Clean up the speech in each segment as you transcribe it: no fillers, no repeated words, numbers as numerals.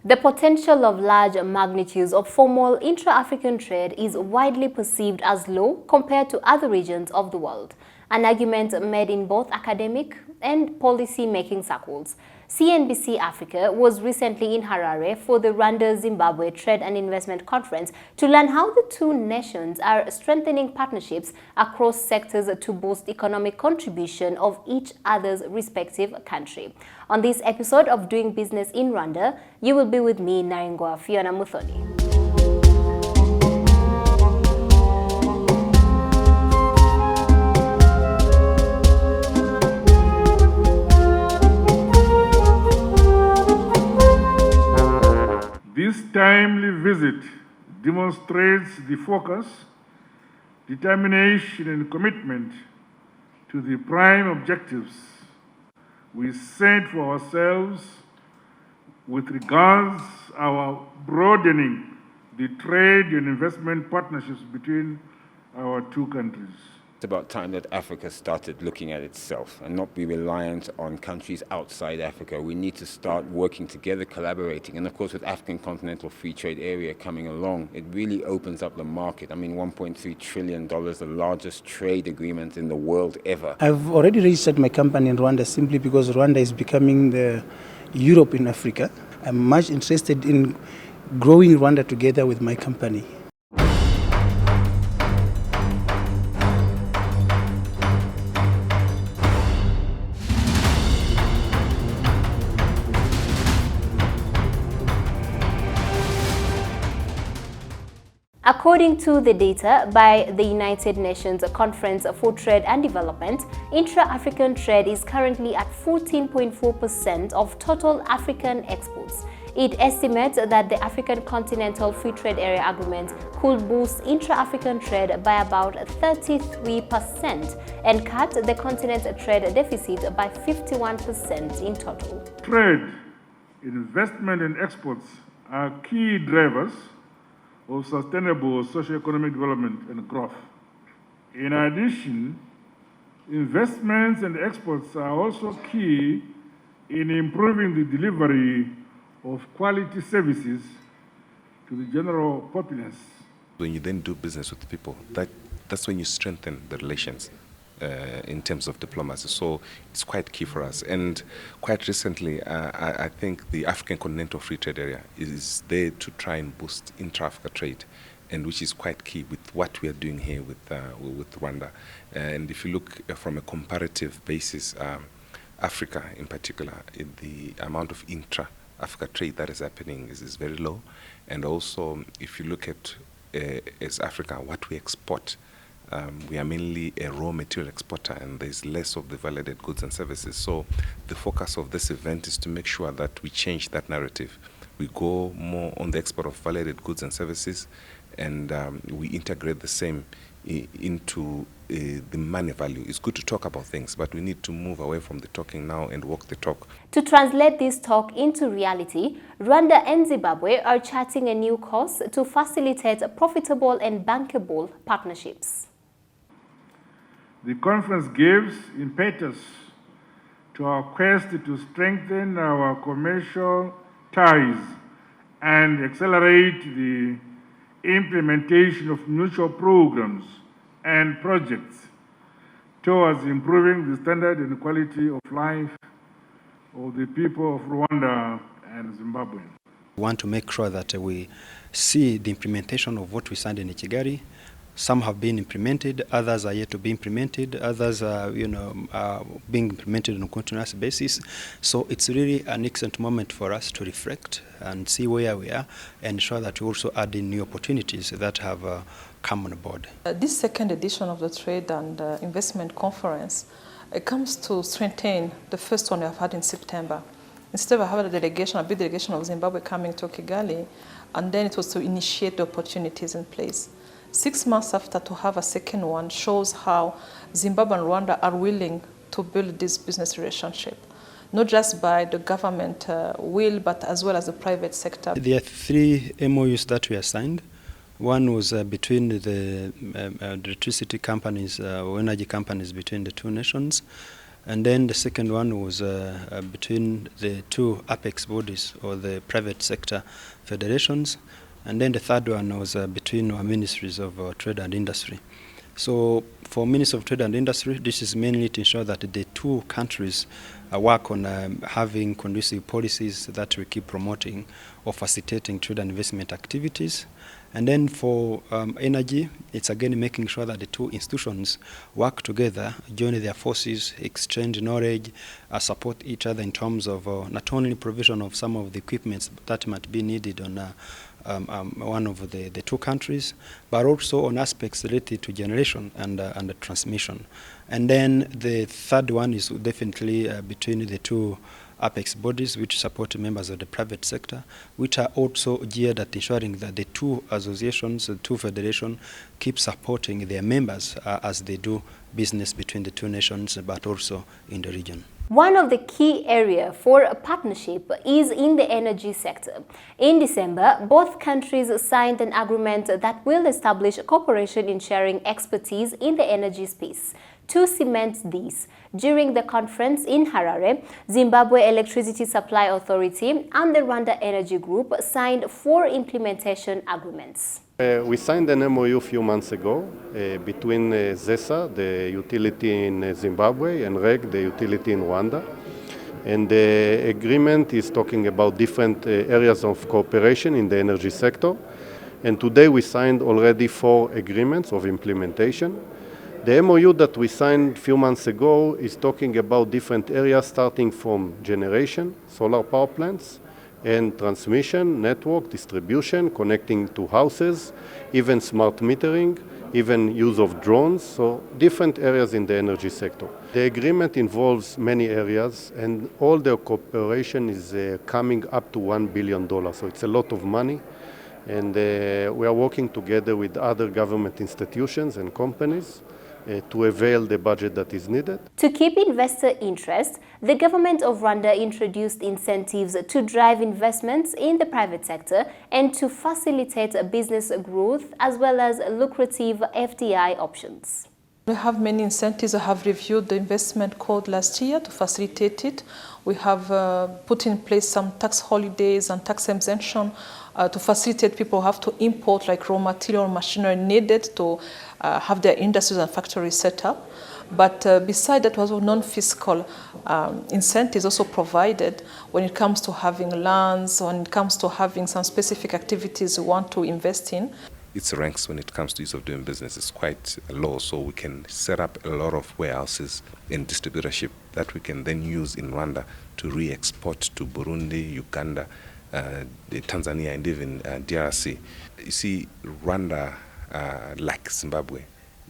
The potential of large magnitudes of formal intra-African trade is widely perceived as low compared to other regions of the world, an argument made in both academic and policy-making circles. CNBC Africa was recently in Harare for the Rwanda-Zimbabwe Trade and Investment Conference to learn how the two nations are strengthening partnerships across sectors to boost economic contribution of each other's respective country. On this episode of Doing Business in Rwanda, you will be with me, Naingwa Fiona Muthoni. This timely visit demonstrates the focus, determination, and commitment to the prime objectives we set for ourselves with regards our broadening the trade and investment partnerships between our two countries. It's about time that Africa started looking at itself and not be reliant on countries outside Africa. We need to start working together, collaborating. And of course, with African Continental Free Trade Area coming along, it really opens up the market. I mean, $1.3 trillion, the largest trade agreement in the world ever. I've already registered my company in Rwanda simply because Rwanda is becoming the Europe in Africa. I'm much interested in growing Rwanda together with my company. According to the data by the United Nations Conference for Trade and Development, intra-African trade is currently at 14.4% of total African exports. It estimates that the African Continental Free Trade Area Agreement could boost intra-African trade by about 33% and cut the continent's trade deficit by 51% in total. Trade, investment, and exports are key drivers of sustainable socio-economic development and growth. In addition, investments and exports are also key in improving the delivery of quality services to the general populace. When you then do business with people, that's when you strengthen the relations in terms of diplomacy. So it's quite key for us. And quite recently, I think the African Continental Free Trade Area is there to try and boost intra-Africa trade, and which is quite key with what we are doing here with Rwanda. And if you look from a comparative basis, Africa in particular, the amount of intra-Africa trade that is happening is very low. And also, if you look at as Africa, what we export, we are mainly a raw material exporter, and there's less of the validated goods and services. So the focus of this event is to make sure that we change that narrative. We go more on the export of validated goods and services, and we integrate the same into the money value. It's good to talk about things, but we need to move away from the talking now and walk the talk. To translate this talk into reality, Rwanda and Zimbabwe are charting a new course to facilitate profitable and bankable partnerships. The conference gives impetus to our quest to strengthen our commercial ties and accelerate the implementation of mutual programs and projects towards improving the standard and quality of life of the people of Rwanda and Zimbabwe. We want to make sure that we see the implementation of what we signed in Kigali. Some have been implemented, others are yet to be implemented, others are, being implemented on a continuous basis. So it's really an excellent moment for us to reflect and see where we are and ensure that we also add in new opportunities that have come on board. This second edition of the Trade and Investment Conference, it comes to strengthen the first one we have had in September. Instead of having a big delegation of Zimbabwe coming to Kigali, and then it was to initiate the opportunities in place. 6 months after, to have a second one shows how Zimbabwe and Rwanda are willing to build this business relationship, not just by the government will, but as well as the private sector. There are 3 MOUs that we assigned. One was between the electricity companies or energy companies between the two nations. And then the second one was between the two apex bodies or the private sector federations. And then the third one was between our ministries of trade and industry. So for Ministry of Trade and Industry, this is mainly to ensure that the two countries work on having conducive policies that we keep promoting or facilitating trade and investment activities. And then for energy, it's again making sure that the two institutions work together, join their forces, exchange knowledge, support each other in terms of not only provision of some of the equipments that might be needed on one of the two countries, but also on aspects related to generation and the transmission. And then the third one is definitely between the two apex bodies which support members of the private sector, which are also geared at ensuring that the two associations, the two federations, keep supporting their members as they do business between the two nations, but also in the region. One of the key areas for a partnership is in the energy sector. In December, both countries signed an agreement that will establish cooperation in sharing expertise in the energy space. To cement this, during the conference in Harare, Zimbabwe Electricity Supply Authority and the Rwanda Energy Group signed 4 implementation agreements. We signed an MOU a few months ago between ZESA, the utility in Zimbabwe, and REG, the utility in Rwanda. And the agreement is talking about different areas of cooperation in the energy sector. And today we signed already 4 agreements of implementation. The MOU that we signed a few months ago is talking about different areas starting from generation, solar power plants, and transmission, network, distribution, connecting to houses, even smart metering, even use of drones, so different areas in the energy sector. The agreement involves many areas, and all the cooperation is coming up to $1 billion, so it's a lot of money. And we are working together with other government institutions and companies to avail the budget that is needed. To keep investor interest, the government of Rwanda introduced incentives to drive investments in the private sector and to facilitate business growth as well as lucrative FDI options. We have many incentives. I have reviewed the investment code last year to facilitate it. We have put in place some tax holidays and tax exemption to facilitate people who have to import like raw material or machinery needed to have their industries and factories set up. But beside that, also non-fiscal incentives also provided when it comes to having lands, when it comes to having some specific activities we want to invest in. Its ranks when it comes to ease of doing business is quite low, so we can set up a lot of warehouses and distributorship that we can then use in Rwanda to re-export to Burundi, Uganda, Tanzania, and even DRC. You see, Rwanda, like Zimbabwe,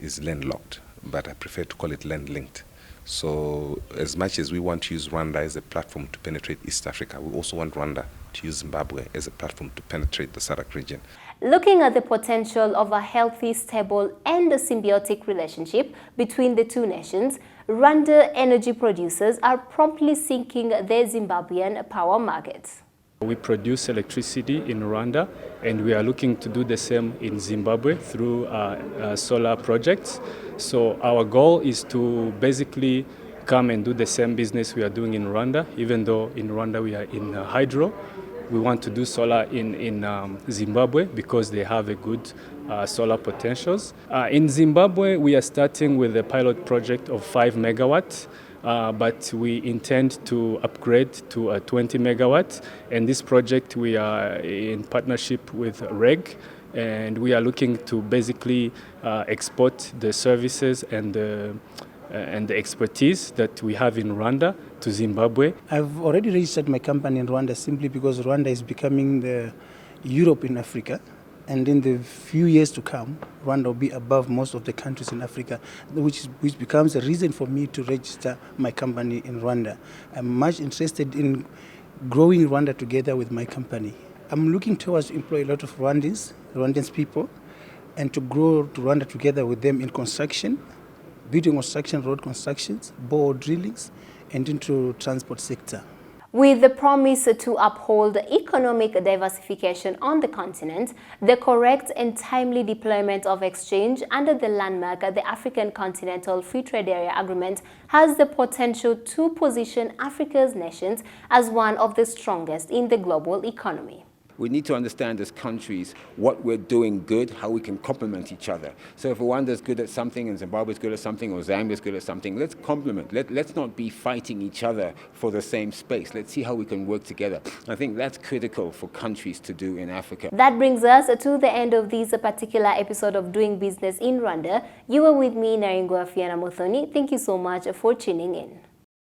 is landlocked, but I prefer to call it land-linked. So as much as we want to use Rwanda as a platform to penetrate East Africa, we also want Rwanda to use Zimbabwe as a platform to penetrate the SADC region. Looking at the potential of a healthy, stable, and a symbiotic relationship between the two nations, Rwanda energy producers are promptly sinking their Zimbabwean power market. We produce electricity in Rwanda, and we are looking to do the same in Zimbabwe through solar projects. So our goal is to basically come and do the same business we are doing in Rwanda, even though in Rwanda we are in hydro. We want to do solar in Zimbabwe because they have a good solar potentials. In Zimbabwe, we are starting with a pilot project of 5 megawatts. But we intend to upgrade to a 20 megawatts, and this project we are in partnership with REG, and we are looking to basically export the services and the expertise that we have in Rwanda to Zimbabwe. I've already registered my company in Rwanda simply because Rwanda is becoming the Europe in Africa. And in the few years to come, Rwanda will be above most of the countries in Africa, which becomes a reason for me to register my company in Rwanda. I'm much interested in growing Rwanda together with my company. I'm looking towards to employ a lot of Rwandans people, and to grow to Rwanda together with them in construction, building construction, road constructions, bore drillings, and into transport sector. With the promise to uphold economic diversification on the continent, the correct and timely deployment of exchange under the landmark the African Continental Free Trade Area Agreement has the potential to position Africa's nations as one of the strongest in the global economy. We need to understand as countries what we're doing good, how we can complement each other. So if Rwanda's good at something and Zimbabwe's good at something or Zambia's good at something, let's complement. Let's not be fighting each other for the same space. Let's see how we can work together. I think that's critical for countries to do in Africa. That brings us to the end of this particular episode of Doing Business in Rwanda. You were with me, Naringwa Fiana Mothoni. Thank you so much for tuning in.